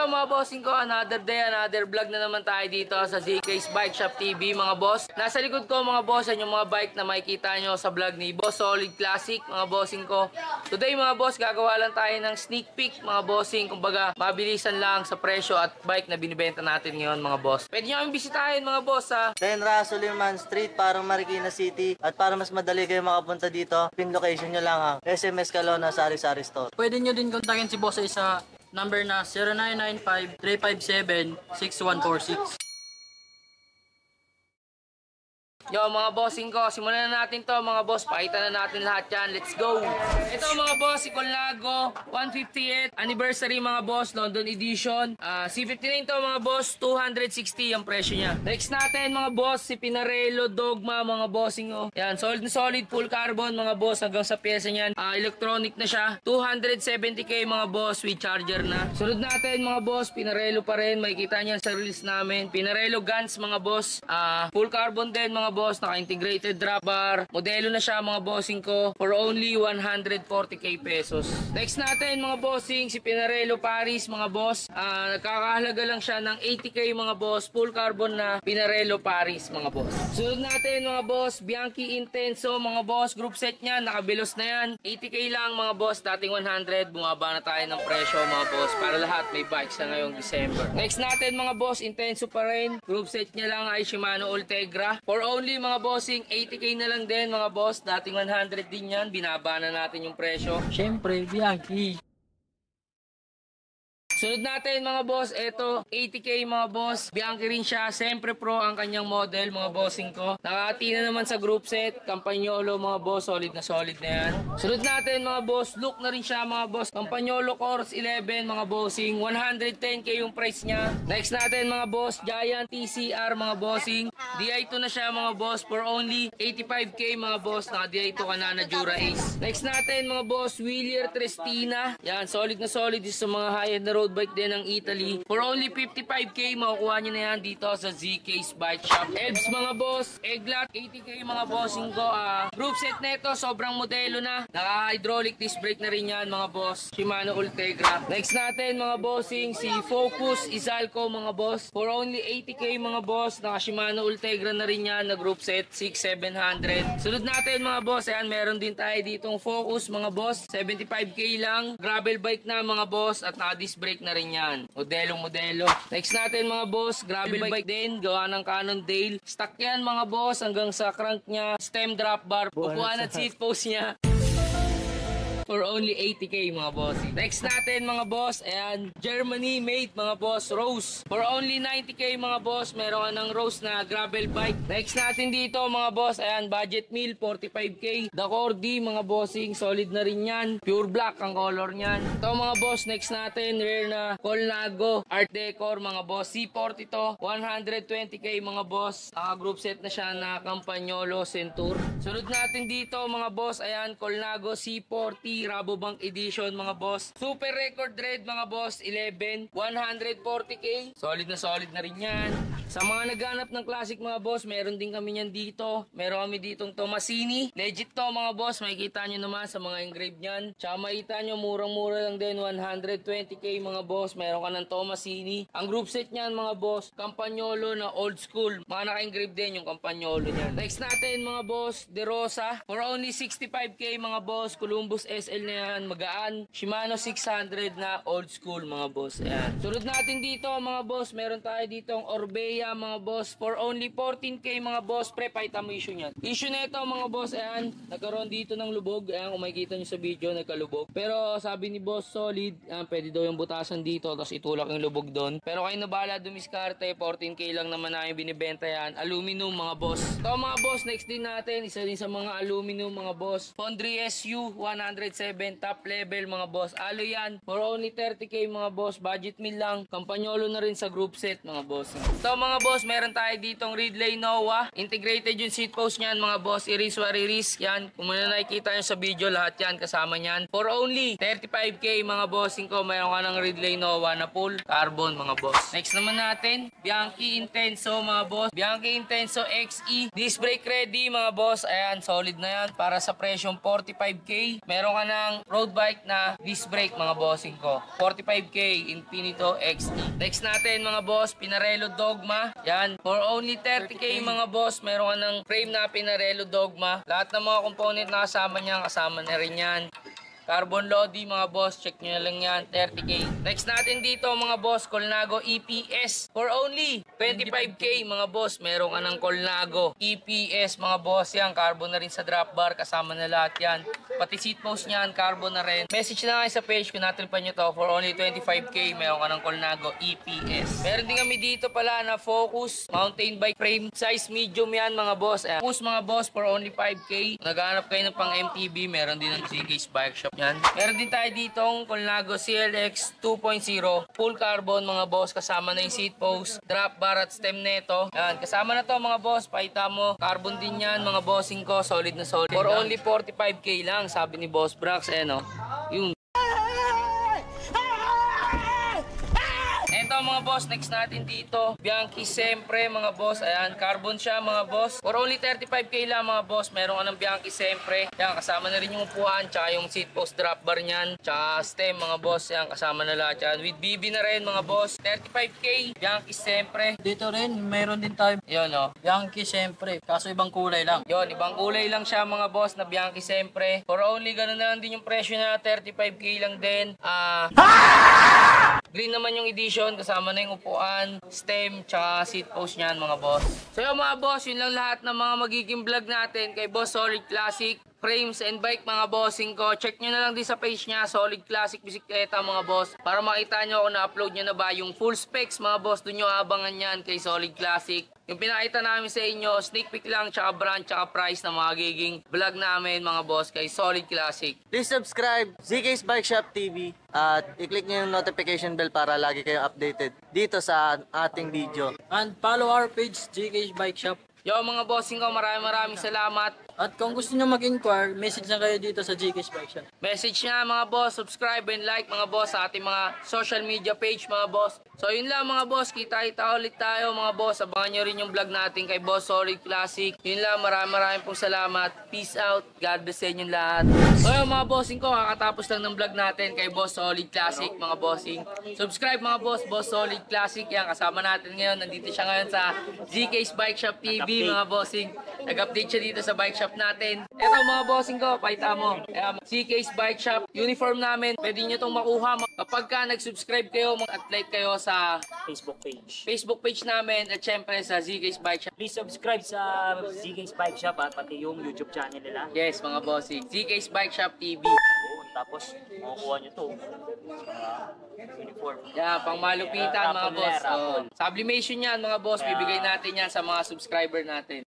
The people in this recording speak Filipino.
Yo mga bossing ko, another day, another vlog na naman tayo dito sa ZK's Bike Shop TV mga boss. Nasa likod ko mga boss, yan yung mga bike na makikita nyo sa vlog ni Boss Solid Classic mga bossing ko. Today mga boss, gagawa lang tayo ng sneak peek mga bossing. Kumbaga, mabilisan lang sa presyo at bike na binibenta natin ngayon mga boss. Pwede nyo kami bisitahin mga boss sa Tenra Suliman Street, parang Marikina City. At para mas madali kayo makapunta dito, pin location nyo lang ang SMS Calona Sari Sari Store. Pwede nyo din kontakin si Boss sa number na 0995-357-6146. Yo mga bossing ko, simulan na natin to mga boss. Pakita na natin lahat yan. Let's go! Ito mga boss, si Colnago 158th anniversary mga boss, London edition. C59 to mga boss, 260 ang presyo niya. Next natin mga boss, si Pinarello Dogma mga bossing ko. Yan, solid na solid, full carbon mga boss hanggang sa pyesa niyan. Electronic na siya. 270k mga boss with charger na. Sunod natin mga boss, Pinarello pa rin. Makikita niyan sa release namin. Pinarello Guns mga boss. Full carbon din mga boss, naka-integrated drop bar. Modelo na siya mga bossing ko for only 140k pesos. Next natin mga bossing, si Pinarello Paris mga boss. Nagkakahalaga lang siya ng 80k mga boss. Full carbon na Pinarello Paris mga boss. Sunod natin mga boss, Bianchi Intenso mga boss. Group set niya, nakabilos na yan. 80k lang mga boss, dating 100. Bumaba na tayo ng presyo mga boss para lahat may bikes sa ngayong December. Next natin mga boss, Intenso pa rin. Group set niya lang ay Shimano Ultegra. For only mga bossing, 80k na lang din mga boss. Dating 100 din yan. Binaba na natin yung presyo. Siyempre, Bianchi. Sunod natin mga boss, eto 80k mga boss. Bianchi rin siya, Sempre Pro ang kanyang model mga bossing ko. Nakati na naman sa group set, Campagnolo mga boss, solid na yan. Sunod natin mga boss, look na rin siya mga boss. Campagnolo Course 11 mga bossing, 110k yung price niya. Next natin mga boss, Giant TCR mga bossing. Di2 na siya mga boss for only 85k mga boss. Naka Di2 ka na Jura Ace. Next natin mga boss, Wheeler Trestina. Yan, solid na solid sa mga high-end na road bike din ng Italy. For only 55k, makukuha nyo na yan dito sa ZK's Bike Shop. Ebs mga boss, Eglat, 80k mga bossing ko. Group set na ito, sobrang modelo na. Naka-hydraulic disc brake na rin yan mga boss. Shimano Ultegra. Next natin mga bossing, si Focus Izalco mga boss. For only 80k mga boss, naka-Shimano Ultegra na rin yan na group set, 6,700. Sunod natin mga boss, ayan, meron din tayo ditong Focus mga boss. 75k lang. Gravel bike na mga boss at naka-disc brake na rin yan. Modelo. Next natin mga boss, gravel bike din, gawa ng Cannondale. Stock yan mga boss hanggang sa crank niya, stem drop bar, upuan at seat post niya. For only 80k mga boss. Next natin mga boss, ayan, Germany made mga boss, Rose. For only 90k mga boss, meron ka ng Rose na gravel bike. Next natin dito mga boss, ayan, budget meal, 45k. The Cordy mga bossing, solid na rin yan. Pure black ang color niyan. Ito mga boss, next natin, rare na Colnago Art Decor mga boss. C40 to, 120k mga boss. Group set na siya na Campagnolo Centur. Sunod natin dito mga boss, ayan, Colnago C40 Rabobank Edition mga boss. Super Record Red mga boss, 11, 140k. Solid na rin yan. Sa mga naghanap ng classic mga boss, meron din kami yan dito. Meron kami ditong Tomasini. Legit to mga boss, makikita nyo naman sa mga engraved nyan. Tsaka makikita nyo, murang-mura lang din, 120k mga boss. Meron ka ng Tomasini. Ang group set nyan mga boss, Campagnolo na old school. Mga naka-engraved din yung Campagnolo nyan. Next natin mga boss, De Rosa. For only 65k mga boss, Columbus SL na yan, magaan. Shimano 600 na old school mga boss. Ayan. Sunod natin dito mga boss, meron tayo ditong Orbea mga boss for only 14k mga boss. Pre-paita mo issue niyan. Issue na ito mga boss, ayan, nagkaroon dito ng lubog. Ayan, kung makikita nyo sa video, nagkalubog. Pero sabi ni Boss Solid, ayan, pwede daw yung butasan dito, tapos itulak yung lubog doon. Pero kayo na bahala dumiskarte, 14k lang naman namin binibenta yan. Aluminum mga boss. Ito mga boss, next din natin, isa din sa mga aluminum mga boss. Fondry SU 107 top level mga boss. Alo yan for only 30k mga boss. Budget meal lang. Campagnolo na rin sa group set mga boss. Ito mga boss, meron tayo ditong Ridley Noah. Integrated yung seat post niyan mga boss. Iris wariris yan. Kung muna nakikita nyo sa video, lahat yan kasama niyan. For only 35k mga bossing ko, mayroon ka ng Ridley Noah na full carbon mga boss. Next naman natin, Bianchi Intenso mga boss. Bianchi Intenso XE. Disc brake ready mga boss. Ayan, solid na yan. Para sa presyong 45k. Meron ka ka ng road bike na disc brake mga bossing ko. 45K Infinito XT. Next natin mga boss, Pinarello Dogma. Yan, for only 30K mga boss, meron ka ng frame na Pinarello Dogma. Lahat ng mga component na kasama niyan, kasama na rin yan. Carbon Lodi mga boss, check nyo na lang yan, 30K. Next natin dito mga boss, Colnago EPS. For only 25K mga boss, meron ka ng Colnago EPS mga boss. Yan, carbon na rin sa drop bar, kasama na lahat yan. Pati seat post niyan, carbon na rin. Message na kayo sa page kung natripan nyo to. For only 25K, meron ka ng Colnago EPS. Meron din kami dito pala na Focus mountain bike frame. Size medium yan mga boss. Focus mga boss for only 5K. Naghahanap kayo ng pang MTB, meron din ng ZK's Bike Shop yan. Meron din tayo ditong Colnago CLX 2.0. Full carbon mga boss. Kasama na yung seat post, drop bar at stem neto. Yan, kasama na to mga boss. Pakita mo. Carbon din yan mga bossing ko. Solid na solid. For only 45K lang. Sabi ni Boss Brax, no? Yung ito mga boss, next natin dito, Bianchi Sempre mga boss. Ayan, carbon siya mga boss. For only 35K lang mga boss, meron ka ng Bianchi Sempre. Ayan, kasama na rin yung upuan, tsaka yung seat post drop bar niyan, tsaka stem mga boss. Ayan, kasama na lahat yan. With BB na rin mga boss. 35K, Bianchi Sempre. Dito rin, meron din tayo. Yun, no? Bianchi siyempre, kaso ibang kulay lang. Yun, ibang kulay lang siya mga boss na Bianchi Sempre. For only, ganun na lang din yung presyo na 35K lang din. Green naman yung edition, kasama na yung upuan, stem, tsaka seat post niyan mga boss. So yun mga boss, yun lang lahat ng mga magiging vlog natin kay Boss Solid Classic Frames and Bike mga bossing ko. Check nyo na lang din sa page niya, Solid Classic Bisikleta mga boss, para makita nyo kung na-upload nyo na ba yung full specs mga boss. Doon nyo abangan yan kay Solid Classic. Yung pinakita namin sa inyo, sneak peek lang, tsaka brand, tsaka price na magiging vlog namin mga boss kay Solid Classic. Please subscribe ZK's Bike Shop TV at i-click nyo yung notification bell para lagi kayong updated dito sa ating video. And follow our page, GK's Bike Shop. Yo mga bossing ko, maraming salamat. At kung gusto nyo mag-inquire, message na kayo dito sa GK's Bike Shop. Message na mga boss, subscribe and like mga boss sa ating mga social media page mga boss. So yun lang mga boss, kita-kita ulit tayo mga boss. Abangan nyo rin yung vlog natin kay Boss Solid Classic. Yun lang, maraming pong salamat. Peace out, God bless sa inyong lahat. So yun mga bossing ko, kakatapos lang ng vlog natin kay Boss Solid Classic mga bossing. Subscribe mga boss, Boss Solid Classic. Yan, kasama natin ngayon. Nandito siya ngayon sa ZK's Bike Shop TV mga bossing. Nag-update siya dito sa bike shop natin. Eto mga bossing ko, pakita mo. ZK's Bike Shop, uniform namin. Pwede nyo itong makuha kapag ka nag-subscribe kayo, mag-like kayo sa Facebook page namin at syempre sa ZK's Bike Shop. Please subscribe sa ZK's Bike Shop at pati yung YouTube channel nila. Yes mga bossing, ZK's Bike Shop TV. Oo, tapos makukuha nyo to uniform. Yan, pang malupitan mga Rapon boss. na, rapon. Sublimation yan mga boss, bibigay natin yan sa mga subscriber natin.